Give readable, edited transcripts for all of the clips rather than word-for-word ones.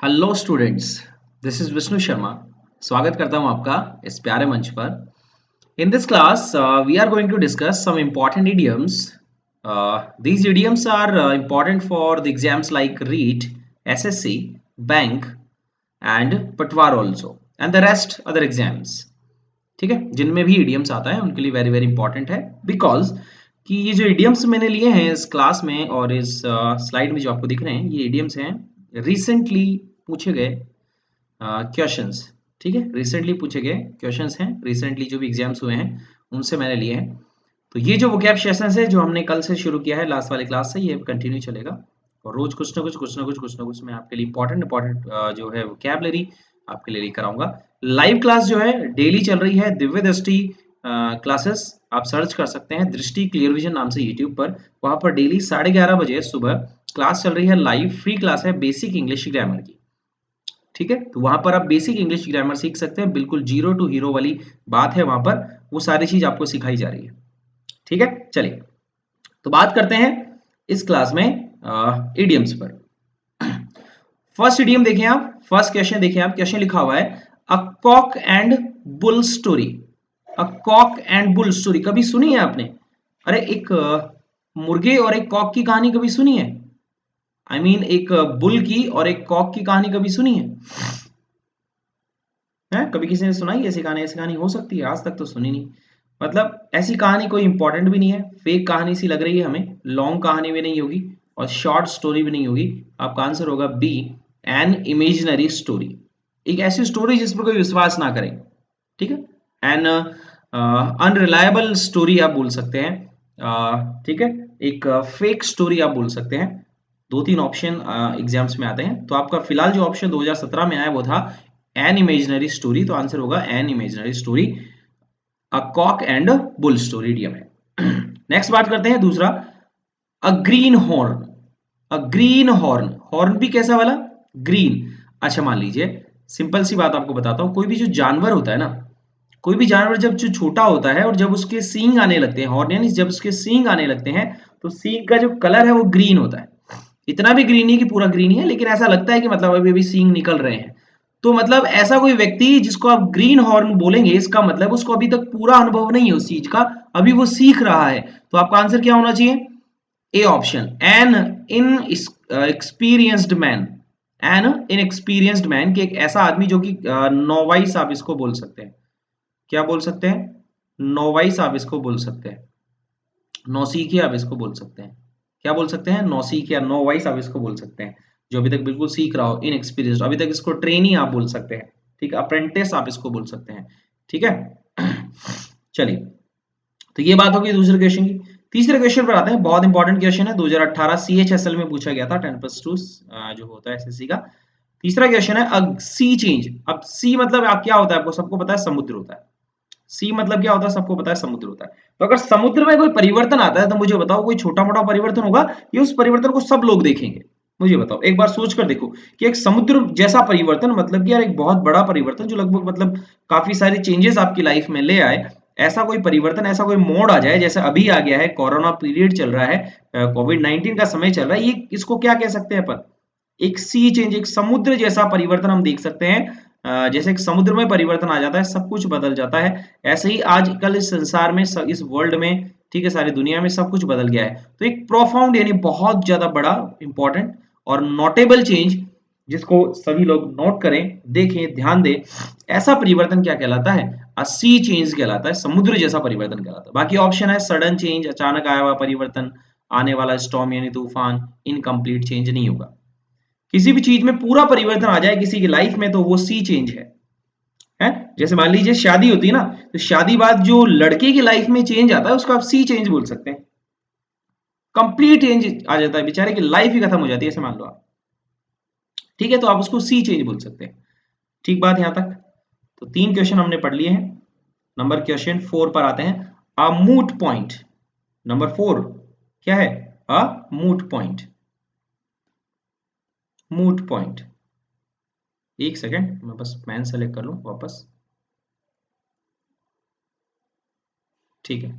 Hello students, this is Vishnu Sharma. स्वागत करता हूं आपका इस प्यारे मंच पर। In this class we are going to discuss some important idioms. These idioms are important for the exams like REET, SSC, bank and Patwar also and the rest other exams. ठीक है, जिनमें भी idioms आता है उनके लिए वेरी वेरी इंपॉर्टेंट है, because कि ये जो idioms मैंने लिए हैं इस क्लास में और इस स्लाइड में जो आपको दिख रहे हैं, ये idioms हैं रिसेंटली पूछे गए क्वेश्चंस। ठीक है, रिसेंटली पूछे गए क्वेश्चंस हैं, रिसेंटली जो भी एग्जाम्स हुए हैं उनसे मैंने लिए हैं। तो ये जो वोकैब सेशंस है जो हमने कल से शुरू किया है लास्ट वाली क्लास से, ये कंटिन्यू चलेगा और रोज कुछ ना कुछ मैं आपके लिए इंपॉर्टेंट जो है वोकैबलरी आपके लिए लेकर आऊंगा। लाइव क्लास जो है डेली चल रही है, दिव्य दृष्टि क्लासेस। आप सर्च कर सकते हैं दृष्टि क्लियर विजन नाम से यूट्यूब पर। वहां पर डेली 11:30 बजे सुबह क्लास चल रही है, लाइव फ्री क्लास है बेसिक इंग्लिश ग्रामर की। ठीक है, तो वहां पर आप बेसिक इंग्लिश ग्रामर सीख सकते हैं, बिल्कुल जीरो टू हीरो वाली बात है वहां पर, वो सारी चीज आपको सिखाई जा रही है। ठीक है, चलिए तो बात करते हैं इस क्लास में इडियम्स पर। फर्स्ट इडियम देखें आप, फर्स्ट क्वेश्चन देखें आप, क्वेश्चन लिखा हुआ है a cock and bull story. A cock and bull story कभी सुनी है आपने? अरे एक मुर्गे और एक कॉक की कहानी कभी सुनी है? आई मीन एक बुल की और एक कॉक की कहानी कभी सुनी है? कभी किसी ने सुनाई ऐसी कहानी? ऐसी कहानी हो सकती है, आज तक तो सुनी नहीं। मतलब ऐसी कहानी कोई इंपॉर्टेंट भी नहीं है, फेक कहानी सी लग रही है हमें, लॉन्ग कहानी भी नहीं होगी और शॉर्ट स्टोरी भी नहीं होगी। आपका आंसर होगा बी, एन इमेजिनरी स्टोरी। एक ऐसी स्टोरी जिस पर कोई विश्वास ना करे। ठीक है, एन अनरिलायबल स्टोरी आप बोल सकते हैं। ठीक है, एक फेक स्टोरी आप बोल सकते हैं। दो तीन ऑप्शन एग्जाम्स में आते हैं, तो आपका फिलहाल जो ऑप्शन 2017 में आया वो था एन इमेजिनरी स्टोरी, तो आंसर होगा an imaginary story. A cock and bull story idiom है। नेक्स्ट बात करते हैं दूसरा, अ ग्रीन हॉर्न। अ ग्रीन हॉर्न, हॉर्न भी कैसा वाला? ग्रीन। अच्छा मान लीजिए, सिंपल सी बात आपको बताता हूं, कोई भी जो जानवर होता है ना, कोई भी जानवर जब जो छोटा होता है और जब उसके सींग आने लगते हैं, हॉर्न यानी जब उसके सींग आने लगते हैं, तो सींग का जो कलर है वो ग्रीन होता है। इतना भी ग्रीन नहीं कि पूरा ग्रीन ही है, लेकिन ऐसा लगता है कि मतलब अभी अभी सींग निकल रहे हैं। तो मतलब ऐसा कोई व्यक्ति जिसको आप ग्रीन हॉर्न बोलेंगे, इसका मतलब उसको अभी तक पूरा अनुभव नहीं है उस चीज का, अभी वो सीख रहा है। तो आपका आंसर क्या होना चाहिए? A option, an inexperienced man. An inexperienced man, कि एक ऐसा आदमी जो कि नोवाइस आप इसको बोल सकते हैं। क्या बोल सकते हैं? नोवाइस आप इसको बोल सकते हैं, नौसीखिया आप इसको बोल सकते हैं। क्या बोल सकते हैं? नौसीखिया, नोवाइस आप इसको बोल सकते हैं, जो अभी तक बिल्कुल सीख रहा हो, इनएक्सपीरियंस्ड, अभी तक इसको ट्रेनी आप बोल सकते हैं। ठीक है, अप्रेंटिस आप इसको बोल सकते हैं। ठीक है। चलिए, तो ये बात होगी दूसरे क्वेश्चन की। तीसरे क्वेश्चन पर आते हैं, बहुत इंपॉर्टेंट क्वेश्चन है, 2018 CHSL में पूछा गया था, 10+2 जो होता है एसएससी का। तीसरा क्वेश्चन है, अ सी चेंज। अब सी मतलब आप क्या होता है, आपको सबको पता है, समुद्र होता है। सी मतलब क्या होता है, सबको पता है, समुद्र होता है। तो अगर समुद्र में कोई परिवर्तन आता है तो मुझे बताओ, कोई छोटा मोटा परिवर्तन होगा या उस परिवर्तन को सब लोग देखेंगे? मुझे बताओ, एक बार सोच कर देखो कि एक समुद्र जैसा परिवर्तन मतलब कि यार एक बहुत बड़ा परिवर्तन जो लगभग मतलब काफी सारी चेंजेस आपकी लाइफ में ले आए, ऐसा कोई परिवर्तन, ऐसा कोई मोड़ आ जाए, जैसे अभी आ गया है, कोरोना पीरियड चल रहा है, कोविड-19 का समय चल रहा है, ये इसको क्या कह सकते हैं अपन? एक सी चेंज, एक समुद्र जैसा परिवर्तन हम देख सकते हैं। जैसे एक समुद्र में परिवर्तन आ जाता है, सब कुछ बदल जाता है, ऐसे ही आजकल इस संसार में, इस वर्ल्ड में, ठीक है, सारी दुनिया में सब कुछ बदल गया है। तो एक प्रोफाउंड यानी बहुत ज्यादा बड़ा, इंपॉर्टेंट और नोटेबल चेंज, जिसको सभी लोग नोट करें, देखें, ध्यान दें, ऐसा परिवर्तन क्या कहलाता है? सी चेंज कहलाता है, समुद्र जैसा परिवर्तन कहलाता है। बाकी ऑप्शन है सडन चेंज, अचानक आया हुआ परिवर्तन, आने वाला स्टॉर्म यानी तूफान, इनकम्प्लीट चेंज नहीं होगा। किसी भी चीज में पूरा परिवर्तन आ जाए किसी की लाइफ में तो वो सी चेंज है। जैसे मान लीजिए शादी होती है ना, तो शादी बाद जो लड़के की लाइफ में चेंज आता है उसको आप सी चेंज बोल सकते हैं। कंप्लीट चेंज आ जाता है, बेचारे की लाइफ ही खत्म हो जाती है, ऐसे मान लो आप। ठीक है, तो आप उसको सी चेंज बोल सकते हैं। ठीक बात यहां तक? तो तीन क्वेश्चन हमने पढ़ लिए हैं। नंबर क्वेश्चन 4 पर आते हैं, अ मूट पॉइंट। नंबर 4 क्या है? अ मूट पॉइंट। मूट पॉइंट, एक सेकेंड मैं बस मैन सेलेक्ट कर लूं वापस। ठीक है,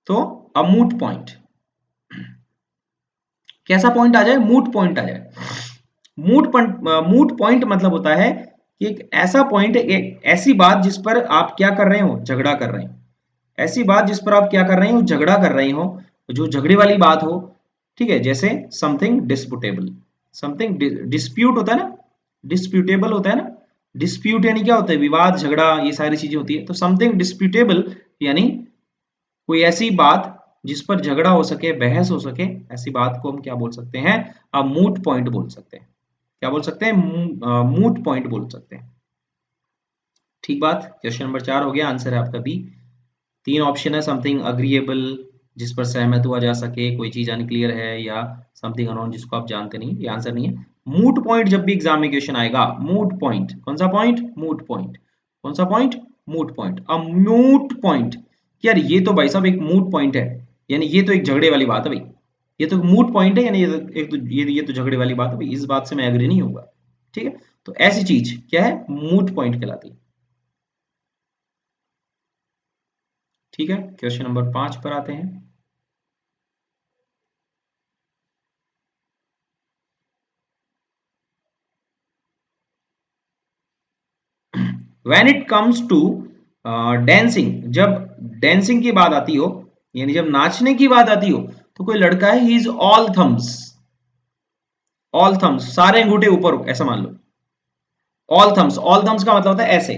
तो अ मूट पॉइंट, कैसा पॉइंट आ जाए? मूट पॉइंट आ जाए। मूट पॉइंट मतलब होता है कि एक ऐसा पॉइंट, एक ऐसी बात जिस पर आप क्या कर रहे हो, झगड़ा कर रहे हो, ऐसी बात जिस पर आप क्या कर रहे हो, झगड़ा कर रहे हो, जो झगड़े वाली बात हो, ठीक है, जैसे समथिंग डिस्प्यूटेबल, समथिंग डिस्प्यूट होता है ना, डिस्प्यूटेबल होता है ना, डिस्प्यूट यानी क्या होता है, विवाद, झगड़ा, ये सारी चीजें होती है। तो समथिंग डिस्प्यूटेबल यानी कोई ऐसी बात जिस पर झगड़ा हो सके, बहस हो सके, ऐसी बात को हम क्या बोल सकते हैं, अब मूट पॉइंट बोल सकते हैं। क्या बोल सकते हैं, मूट पॉइंट बोल सकते हैं। ठीक बात। क्वेश्चन नंबर 4 हो गया, आंसर है आपका बी। 3 ऑप्शन है, समथिंग अग्रीएबल जिस पर सहमत हुआ जा सके, कोई चीज अनक्लियर है, या समथिंग अननोन जिसको आप जानते नहीं, ये आंसर नहीं है। मूट पॉइंट जब भी एग्जाम में क्वेश्चन आएगा, मूट पॉइंट, कौन सा पॉइंट, मूट पॉइंट, कौन सा पॉइंट, मूट पॉइंट। अब मूट पॉइंट, यार ये तो भाई साहब एक मूट पॉइंट है, यानी ये तो एक झगड़े वाली बात है भाई, ये तो मूट पॉइंट है, यानी ये तो झगड़े वाली बात है भाई, इस बात से मैं एग्री नहीं होगा। ठीक है, तो ऐसी चीज क्या है, मूट पॉइंट कहलाती है। ठीक है, क्वेश्चन नंबर 5 पर आते हैं। When it comes to dancing, जब डांसिंग की बात आती हो, यानी जब नाचने की बात आती हो, तो कोई लड़का है, he is all thumbs, all thumbs, सारे अंगूठे ऊपर, ऐसा मान लो, ऑल थम्स, ऑल थम्स का मतलब होता है ऐसे,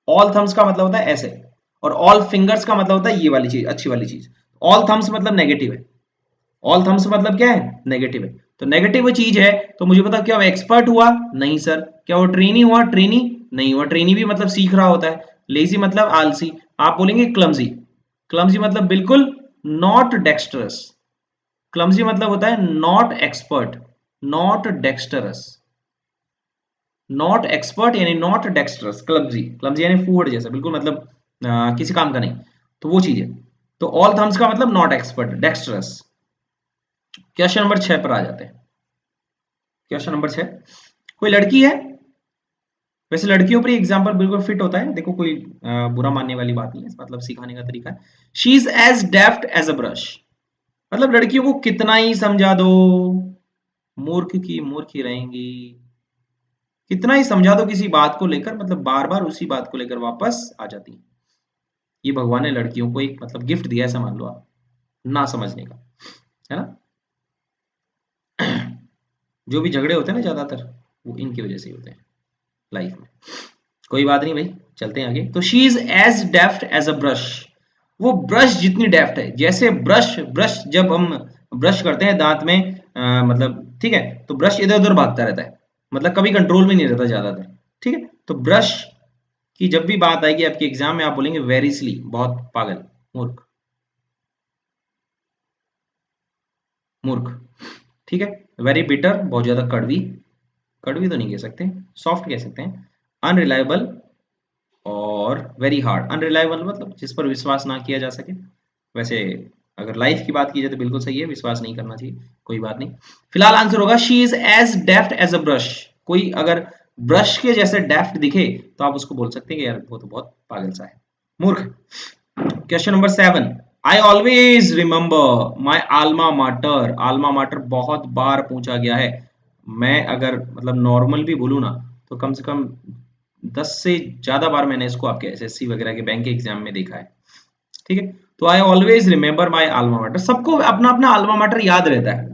ऑल थम्स का मतलब होता है ऐसे, और ऑल फिंगर्स का मतलब होता है ये वाली चीज, अच्छी वाली चीज। ऑल थम्स मतलब नेगेटिव है, ऑल थम्स मतलब क्या है, नेगेटिव है। तो नेगेटिव चीज है, तो मुझे पता, क्या वो एक्सपर्ट हुआ, नहीं सर। क्या वो ट्रेनी हुआ, ट्रेनी नहीं हुआ, ट्रेनी भी मतलब सीख रहा होता है। लेजी मतलब आलसी, आप बोलेंगे क्लमजी, क्लमजी मतलब बिल्कुल नॉट डेक्स्टरस, क्लमजी मतलब होता है not expert, not dexterous, not expert यानी नॉट डेक्स्टरस, क्लमजी, क्लमजी यानी फूहड़ जैसा, बिल्कुल मतलब किसी काम का नहीं, तो वो चीज है। तो ऑल थम्स का मतलब नॉट एक्सपर्ट, डेक्स्टरस। क्वेश्चन नंबर 6 पर आ जाते हैं। क्वेश्चन नंबर 6, कोई लड़की है, वैसे लड़कियों पर एग्जाम्पल बिल्कुल फिट होता है, देखो कोई बुरा मानने वाली बात नहीं है, मतलब सिखाने का तरीका है। She is as deft as a brush, मतलब लड़कियों को कितना ही समझा दो, मूर्ख की मूर्ख ही रहेंगी, कितना ही समझा दो किसी बात को लेकर, मतलब बार बार उसी बात को लेकर वापस आ जाती है। ये भगवान ने लड़कियों को एक मतलब गिफ्ट दिया, ऐसा मान लो आप, ना समझने का, है ना। जो भी झगड़े होते हैं ना ज्यादातर, वो इनकी वजह से ही होते हैं लाइफ में। कोई बात नहीं भाई, चलते हैं आगे। तो she is as deft as a brush, वो ब्रश जितनी डेफ्ट है, जैसे ब्रश, ब्रश जब हम ब्रश करते हैं दांत में, मतलब ठीक है, तो ब्रश इधर उधर भागता रहता है, मतलब कभी कंट्रोल में नहीं रहता ज्यादातर। ठीक है, तो ब्रश की जब भी बात आएगी आपके एग्जाम में, आप बोलेंगे वेरीसली, बहुत पागल, मूर्ख, मूर्ख। ठीक है, वेरी बिटर, बहुत ज्यादा कड़वी, कड़वी तो नहीं कह सकते, सॉफ्ट कह सकते हैं, अनरिलायबल, और वेरी हार्ड। अनरिलायबल मतलब जिस पर विश्वास ना किया जा सके। वैसे अगर लाइफ की बात की जाए तो बिल्कुल सही है, विश्वास नहीं करना चाहिए, कोई बात नहीं। फिलहाल आंसर होगा she is as deft as a brush. कोई अगर ब्रश के जैसे डेफ्ट दिखे तो आप उसको बोल सकते हैं कि यार वो तो बहुत पागल सा है, मूर्ख। Question number 7, I always remember my alma mater, alma mater बहुत बार पूछा गया है। मैं अगर मतलब नॉर्मल भी बोलूँ ना, तो कम से कम 10 से ज्यादा बार मैंने इसको आपके एसएससी वगैरह के बैंक के एग्जाम में देखा है। ठीक है, तो I always remember my alma mater, सबको अपना अपना आल्मा माटर याद रहता है,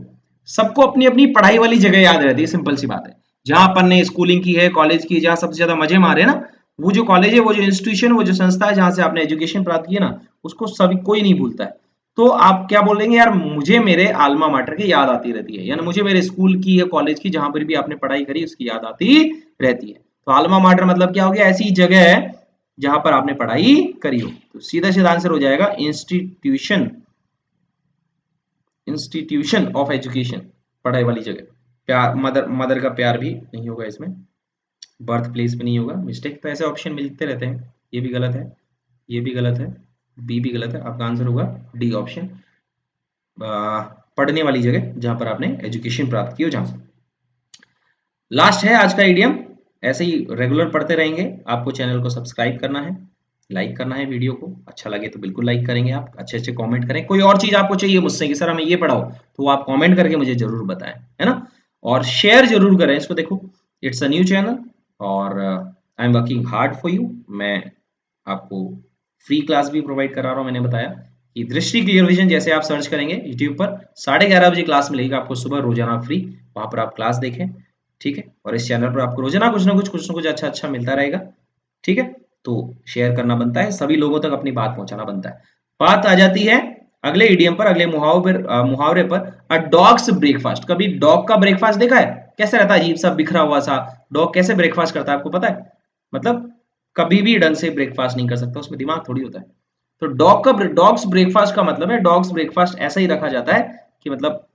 सबको अपनी अपनी पढ़ाई वाली जगह याद रहती है, सिंपल सी बात है। जहां अपन ने स्कूलिंग की है, कॉलेज की, जहां सबसे ज्यादा मजे मारे ना, वो जो कॉलेज है, वो जो इंस्टीट्यूशन, वो जो संस्था है जहां से आपने एजुकेशन प्राप्त की है ना, उसको सभी कोई नहीं भूलता है। तो आप क्या बोलेंगे, यार मुझे मेरे आल्मा माटर की याद आती रहती है, यानी मुझे मेरे स्कूल की या कॉलेज की जहां पर भी आपने पढ़ाई करी उसकी याद आती रहती है। तो आल्मा माटर मतलब क्या हो गया, ऐसी जगह है जहां पर आपने पढ़ाई करी हो। तो सीधा सीधा आंसर हो जाएगा इंस्टीट्यूशन, इंस्टीट्यूशन ऑफ एजुकेशन, पढ़ाई वाली जगह। प्यार, मदर, मदर का प्यार भी नहीं होगा इसमें, बर्थ प्लेस भी नहीं होगा। मिस्टेक तो ऐसे ऑप्शन मिलते रहते हैं, ये भी गलत है, ये भी गलत है, बी भी गलत है, आपका आंसर होगा डी ऑप्शन, पढ़ने वाली जगह जहां पर आपने एजुकेशन प्राप्त की हो, जहां से। लास्ट है आज का इडियम, ऐसे ही रेगुलर पढ़ते रहेंगे। आपको चैनल को सब्सक्राइब करना है, लाइक करना है, वीडियो को अच्छा लगे तो बिल्कुल लाइक करेंगे आप, अच्छे अच्छे कमेंट करें। कोई और चीज आपको चाहिए मुझसे कि सर हमें ये पढ़ाओ, तो वो आप कमेंट करके मुझे जरूर बताएं, है ना। और शेयर जरूर करें इसको। देखो इट्स अ न्यू चैनल और I am working hard for you. मैं आपको फ्री क्लास भी प्रोवाइड करा रहा हूँ। मैंने बताया कि दृष्टि क्लियर विजन जैसे आप सर्च करेंगे यूट्यूब पर 11:30 बजे क्लास मिलेगी आपको सुबह रोजाना फ्री। वहां पर आप क्लास देखें, ठीक है। और इस चैनल पर आपको रोजाना कुछ ना कुछ अच्छा अच्छा मिलता रहेगा, ठीक है। तो शेयर करना बनता है, सभी लोगों तक अपनी बात पहुंचाना बनता है। बात आ जाती है अगले इडियम पर, अगले मुहावरे पर। अ डॉग्स ब्रेकफास्ट। कभी डॉग का ब्रेकफास्ट देखा है? कैसे रहता है? अजीब सा बिखरा हुआ सा। डॉग कैसे ब्रेकफास्ट करता है आपको पता है? मतलब कभी भी ढंग से ब्रेकफास्ट नहीं कर सकता, उसमें दिमाग थोड़ी होता है। तो डॉग्स ब्रेकफास्ट का मतलब है डॉग्स ब्रेकफास्ट ऐसा ही रखा जाता है कि मतलब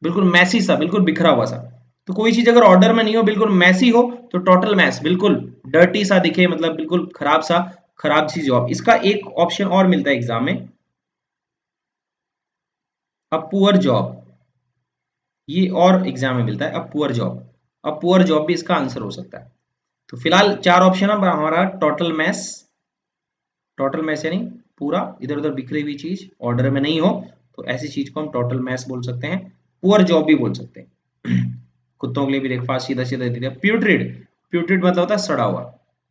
बिल्कुल मैसी सा, बिल्कुल बिखरा हुआ सा। तो कोई चीज अगर ऑर्डर में नहीं हो, बिल्कुल मैसी हो, तो टोटल मैस, बिल्कुल डर्टी सा दिखे, मतलब बिल्कुल खराब सा, खराब सी जॉब। इसका एक ऑप्शन और मिलता है एग्जाम में, अ पुअर जॉब। ये और एग्जाम में मिलता है, a poor job. A poor job भी इसका आंसर हो सकता है। तो फिलहाल चार ऑप्शन है हमारा। टोटल मैस, टोटल मैस यानी पूरा इधर उधर बिखरी हुई चीज, ऑर्डर में नहीं हो, तो ऐसी चीज को हम टोटल मैस बोल सकते हैं। पुअर जॉब भी बोल सकते हैं। कुत्तों के लिए ब्रेकफास्ट सीधा सीधा दे दिया। प्यूट्रिड, प्यूट्रिड मतलब होता है सड़ा हुआ।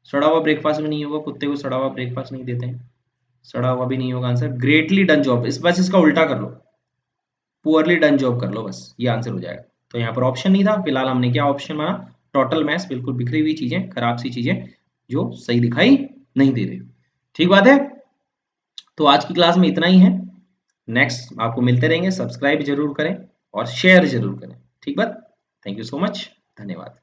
सड़ा हुआ ब्रेकफास्ट में नहीं होगा, कुत्ते को सड़ा हुआ ब्रेकफास्ट नहीं देते हैं। सड़ा हुआ भी नहीं होगा आंसर। ग्रेटली डन जॉब, इस बस इसका उल्टा कर लो, पुअरली डन जॉब कर लो, बस ये आंसर हो जाएगा। तो यहाँ पर ऑप्शन नहीं था, फिलहाल हमने क्या ऑप्शन माना? टोटल मैस, बिल्कुल बिखरी हुई चीजें, खराब सी चीजें जो सही दिखाई नहीं दे रही। ठीक बात है। तो आज की क्लास में इतना ही है। नेक्स्ट आपको मिलते रहेंगे। सब्सक्राइब जरूर करें और शेयर जरूर करें, ठीक बात। थैंक यू सो मच, धन्यवाद।